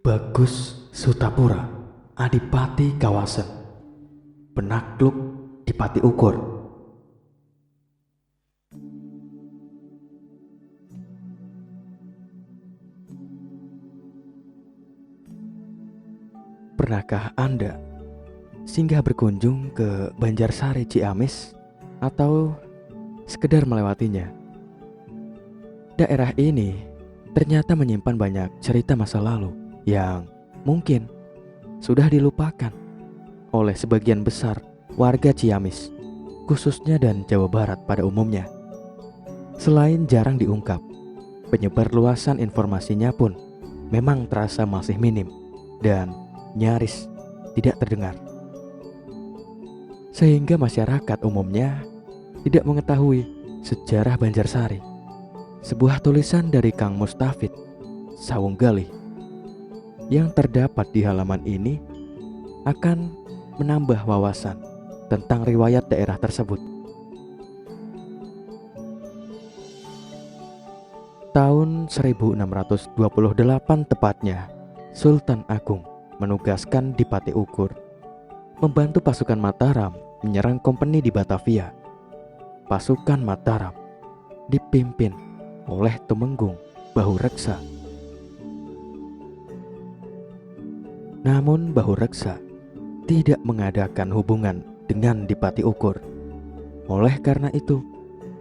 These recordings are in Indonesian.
Bagus Sutapura, Adipati Kawasan, penakluk di Pati Ukur. Pernahkah Anda singgah berkunjung ke Banjarsari Ciamis atau sekedar melewatinya? Daerah ini ternyata menyimpan banyak cerita masa lalu yang mungkin sudah dilupakan oleh sebagian besar warga Ciamis, khususnya dan Jawa Barat pada umumnya. Selain jarang diungkap, penyebar luasan informasinya pun memang terasa masih minim dan nyaris tidak terdengar. Sehingga masyarakat umumnya tidak mengetahui sejarah Banjarsari. Sebuah tulisan dari Kang Mustafid Sawunggalih yang terdapat di halaman ini akan menambah wawasan tentang riwayat daerah tersebut. Tahun 1628 tepatnya, Sultan Agung menugaskan Dipati Ukur membantu pasukan Mataram menyerang kompeni di Batavia. Pasukan Mataram dipimpin oleh Tumenggung Bahureksa. Namun Bahureksa tidak mengadakan hubungan dengan Dipati Ukur. Oleh karena itu,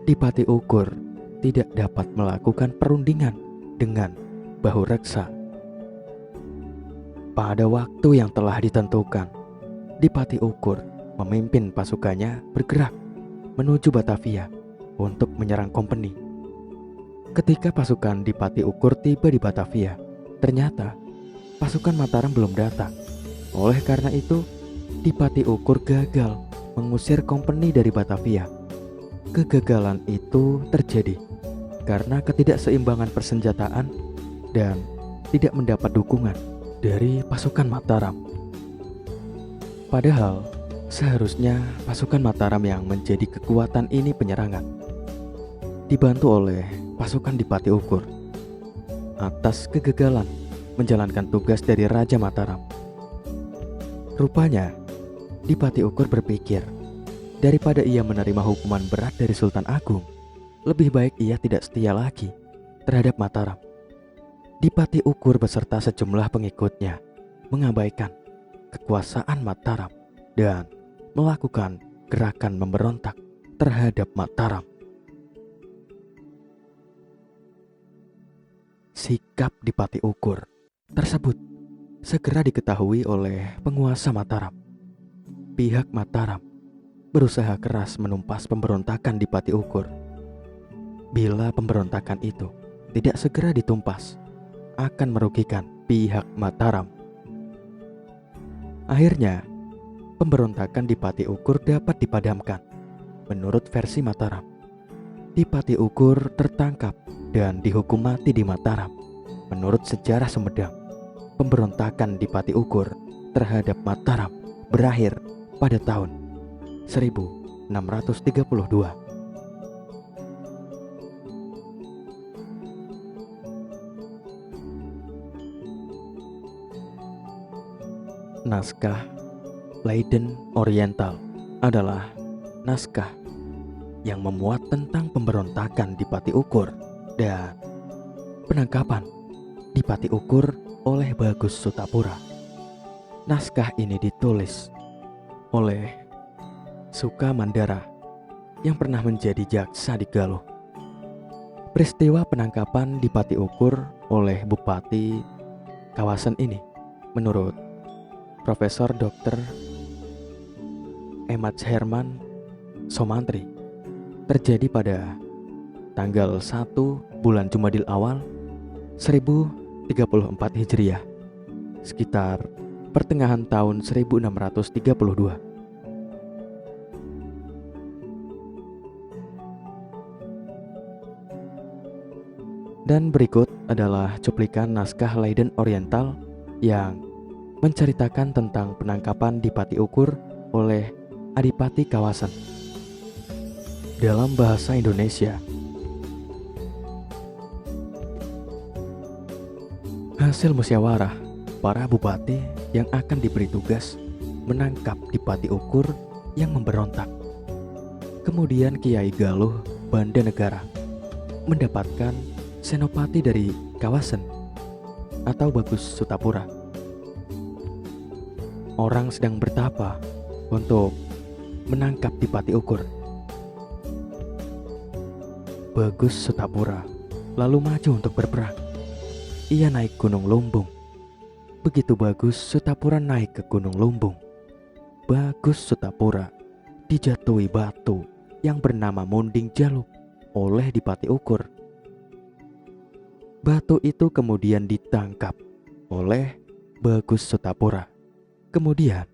Dipati Ukur tidak dapat melakukan perundingan dengan Bahureksa. Pada waktu yang telah ditentukan, Dipati Ukur memimpin pasukannya bergerak menuju Batavia untuk menyerang kompeni. Ketika pasukan Dipati Ukur tiba di Batavia, ternyata pasukan Mataram belum datang. Oleh karena itu, Dipati Ukur gagal mengusir kompeni dari Batavia. Kegagalan itu terjadi karena ketidakseimbangan persenjataan dan tidak mendapat dukungan dari pasukan Mataram. Padahal seharusnya pasukan Mataram yang menjadi kekuatan ini penyerangan, dibantu oleh pasukan Dipati Ukur. Atas kegagalan menjalankan tugas dari Raja Mataram, rupanya Dipati Ukur berpikir, daripada ia menerima hukuman berat dari Sultan Agung, lebih baik ia tidak setia lagi terhadap Mataram. Dipati Ukur beserta sejumlah pengikutnya mengabaikan kekuasaan Mataram dan melakukan gerakan memberontak terhadap Mataram. Sikap Dipati Ukur tersebut segera diketahui oleh penguasa Mataram. Pihak Mataram berusaha keras menumpas pemberontakan Dipati Ukur. Bila pemberontakan itu tidak segera ditumpas, akan merugikan pihak Mataram. Akhirnya, pemberontakan Dipati Ukur dapat dipadamkan. Menurut versi Mataram, Dipati Ukur tertangkap dan dihukum mati di Mataram. Menurut sejarah Sumedang, pemberontakan Dipati Ukur terhadap Mataram berakhir pada tahun 1632. Naskah Leiden Oriental adalah naskah yang memuat tentang pemberontakan Dipati Ukur dan penangkapan Dipati Ukur oleh Bagus Sutapura. Naskah ini ditulis oleh Sukamandara yang pernah menjadi jaksa di Galuh. Peristiwa penangkapan Dipati Ukur oleh Bupati kawasan ini menurut Profesor Dr. Emats Herman Somantri terjadi pada tanggal 1 bulan Jumadil Awal 1034 Hijriah, sekitar pertengahan tahun 1632. Dan berikut adalah cuplikan naskah Leiden Oriental yang menceritakan tentang penangkapan Dipati Ukur oleh Adipati Kawasan. Dalam bahasa Indonesia, hasil musyawarah para bupati yang akan diberi tugas menangkap Dipati Ukur yang memberontak. Kemudian Kiai Galuh Bandanegara mendapatkan senopati dari Kawasen atau Bagus Sutapura. Orang sedang bertapa untuk menangkap Dipati Ukur. Bagus Sutapura lalu maju untuk berperang. Ia naik Gunung Lumbung. Begitu Bagus Sutapura naik ke Gunung Lumbung, Bagus Sutapura dijatuhi batu yang bernama Munding Jaluk oleh Dipati Ukur. Batu itu kemudian ditangkap oleh Bagus Sutapura. Kemudian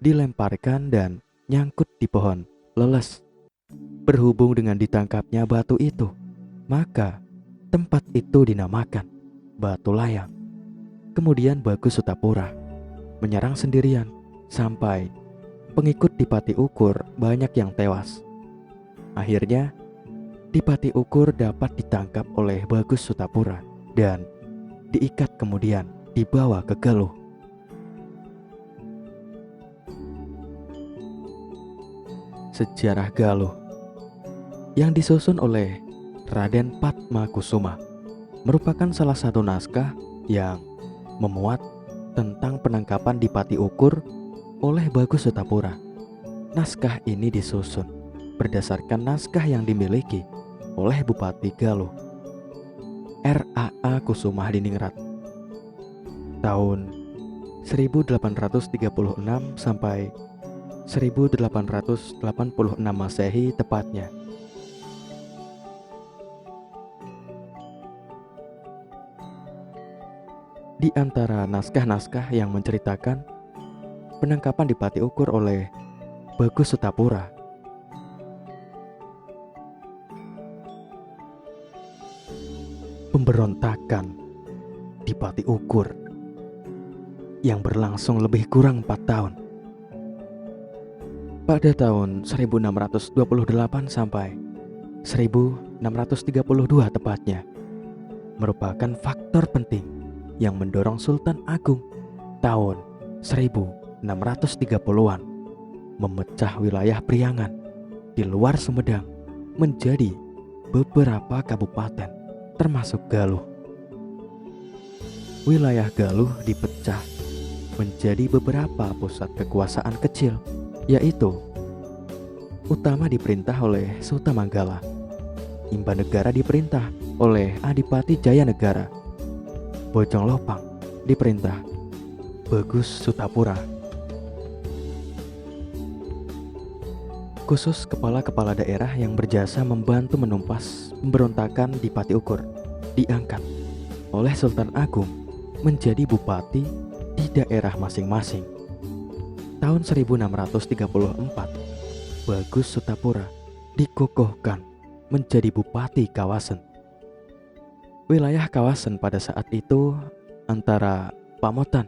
dilemparkan dan nyangkut di pohon leles. Berhubung dengan ditangkapnya batu itu, maka tempat itu dinamakan Batu Layang. Kemudian Bagus Sutapura menyerang sendirian sampai pengikut Dipati Ukur banyak yang tewas. Akhirnya Dipati Ukur dapat ditangkap oleh Bagus Sutapura dan diikat kemudian dibawa ke Galuh. Sejarah Galuh yang disusun oleh Raden Padmakusuma merupakan salah satu naskah yang memuat tentang penangkapan Dipati Ukur oleh Bagus Sutapura. Naskah ini disusun berdasarkan naskah yang dimiliki oleh Bupati Galuh, R.A.A. Kusumah-Diningrat, tahun 1836 sampai 1886 Masehi tepatnya. Di antara naskah-naskah yang menceritakan penangkapan Dipati Ukur oleh Bagus Sutapura, pemberontakan Dipati Ukur yang berlangsung lebih kurang 4 tahun. Pada tahun 1628 sampai 1632 tepatnya, merupakan faktor penting yang mendorong Sultan Agung tahun 1630-an memecah wilayah Priangan di luar Sumedang menjadi beberapa kabupaten termasuk Galuh. Wilayah Galuh dipecah menjadi beberapa pusat kekuasaan kecil, yaitu utama diperintah oleh Sutamanggala, Imbanegara diperintah oleh Adipati Jayanegara, Bojong Lopang diperintah Bagus Sutapura. Khusus kepala-kepala daerah yang berjasa membantu menumpas pemberontakan Dipati Ukur diangkat oleh Sultan Agung menjadi bupati di daerah masing-masing. Tahun 1634, Bagus Sutapura dikukuhkan menjadi bupati Kawasen. Wilayah Kawasen pada saat itu antara Pamotan,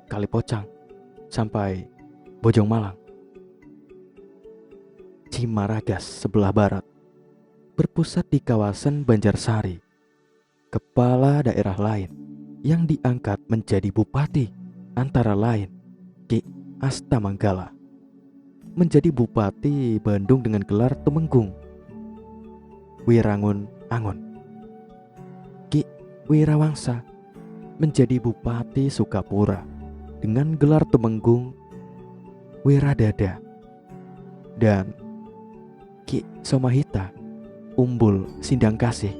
Kalipocang, sampai Bojong Malang. Cimaragas sebelah barat berpusat di kawasan Banjarsari. Kepala daerah lain yang diangkat menjadi bupati antara lain Ki Astamanggala, menjadi bupati Bandung dengan gelar Tumenggung, Wirangun Angun. Ki Wirawangsa menjadi bupati Sukapura dengan gelar Tumenggung Wiradada, dan Ki Somahita Umbul Sindangkasih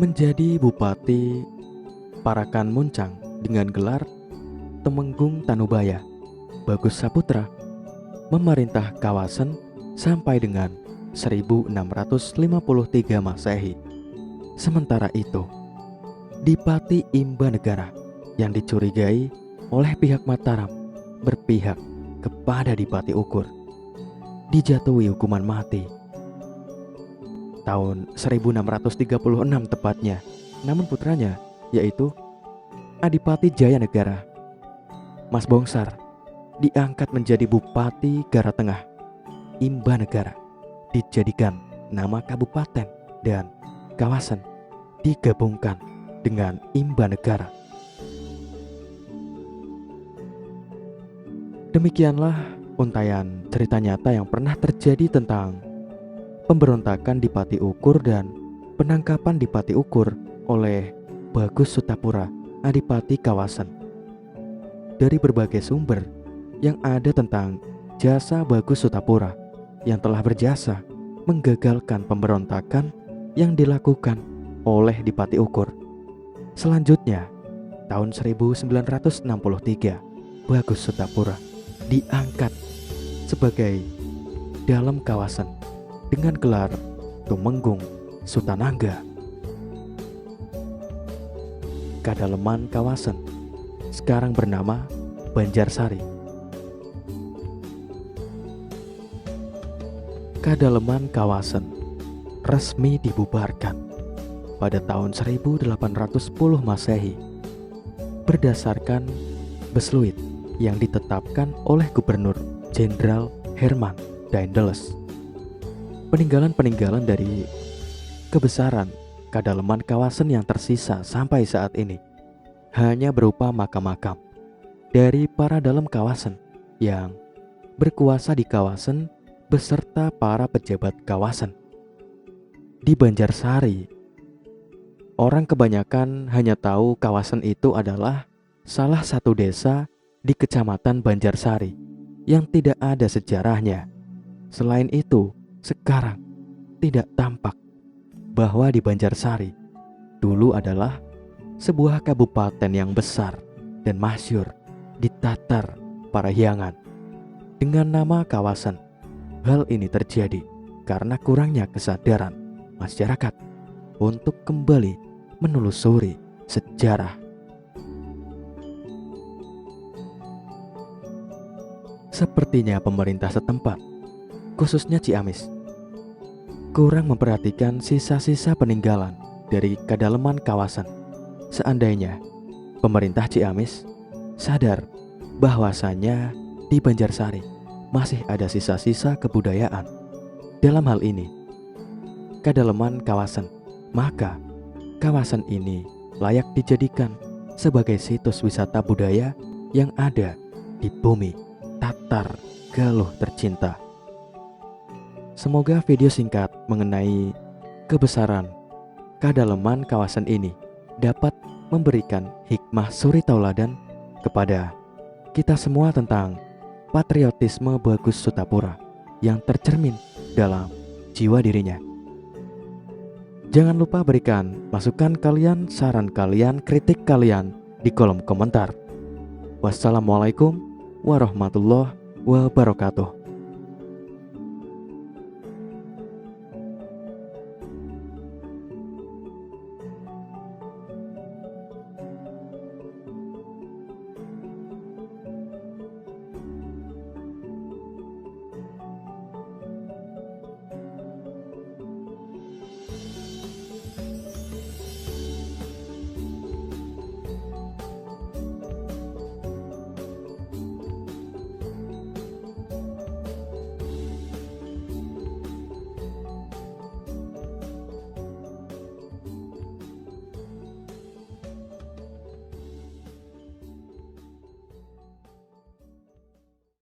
menjadi bupati Parakan Muncang dengan gelar Temenggung Tanubaya. Bagus Saputra memerintah Kawasen sampai dengan 1653 Masehi. Sementara itu, Dipati Imbanegara yang dicurigai oleh pihak Mataram berpihak kepada Dipati Ukur dijatuhi hukuman mati tahun 1636 tepatnya. Namun putranya, yaitu Adipati Jayanegara, Mas Bongsar, diangkat menjadi Bupati Gara Tengah. Imbanegara dijadikan nama kabupaten dan kawasan digabungkan dengan imba negara. Demikianlah untaian cerita nyata yang pernah terjadi tentang pemberontakan di Pati Ukur dan penangkapan di Pati Ukur oleh Bagus Sutapura, Adipati Kawasan. Dari berbagai sumber yang ada tentang jasa Bagus Sutapura yang telah berjasa menggagalkan pemberontakan yang dilakukan oleh Dipati Ukur. Selanjutnya, tahun 1963, Bagus Sutapura diangkat sebagai Dalem Kawasan dengan gelar Tumenggung Sutanangga. Kadaleman Kawasan sekarang bernama Banjarsari. Kadaleman Kawasan resmi dibubarkan pada tahun 1810 Masehi berdasarkan Besluit yang ditetapkan oleh Gubernur Jenderal Herman Daendels. Peninggalan-peninggalan dari kebesaran Kadaleman Kawasan yang tersisa sampai saat ini hanya berupa makam-makam dari para dalem kawasan yang berkuasa di kawasan beserta para pejabat kawasan. Di Banjarsari, orang kebanyakan hanya tahu kawasan itu adalah salah satu desa di Kecamatan Banjarsari yang tidak ada sejarahnya. Selain itu, sekarang tidak tampak bahwa di Banjarsari dulu adalah sebuah kabupaten yang besar dan masyhur di Tatar Parahyangan dengan nama kawasan. Hal ini terjadi karena kurangnya kesadaran masyarakat untuk kembali menelusuri sejarah. Sepertinya pemerintah setempat, khususnya Ciamis, kurang memperhatikan sisa-sisa peninggalan dari Kadaleman Kawasan. Seandainya pemerintah Ciamis sadar bahwasannya di Banjarsari masih ada sisa-sisa kebudayaan, dalam hal ini Kadaleman Kawasan, maka kawasan ini layak dijadikan sebagai situs wisata budaya yang ada di bumi Tatar Galuh tercinta. Semoga video singkat mengenai kebesaran Kadaleman Kawasan ini dapat memberikan hikmah suri tauladan kepada kita semua tentang patriotisme Bagus Sutapura yang tercermin dalam jiwa dirinya. Jangan lupa berikan masukan kalian, saran kalian, kritik kalian di kolom komentar. Wassalamualaikum warahmatullahi wabarakatuh.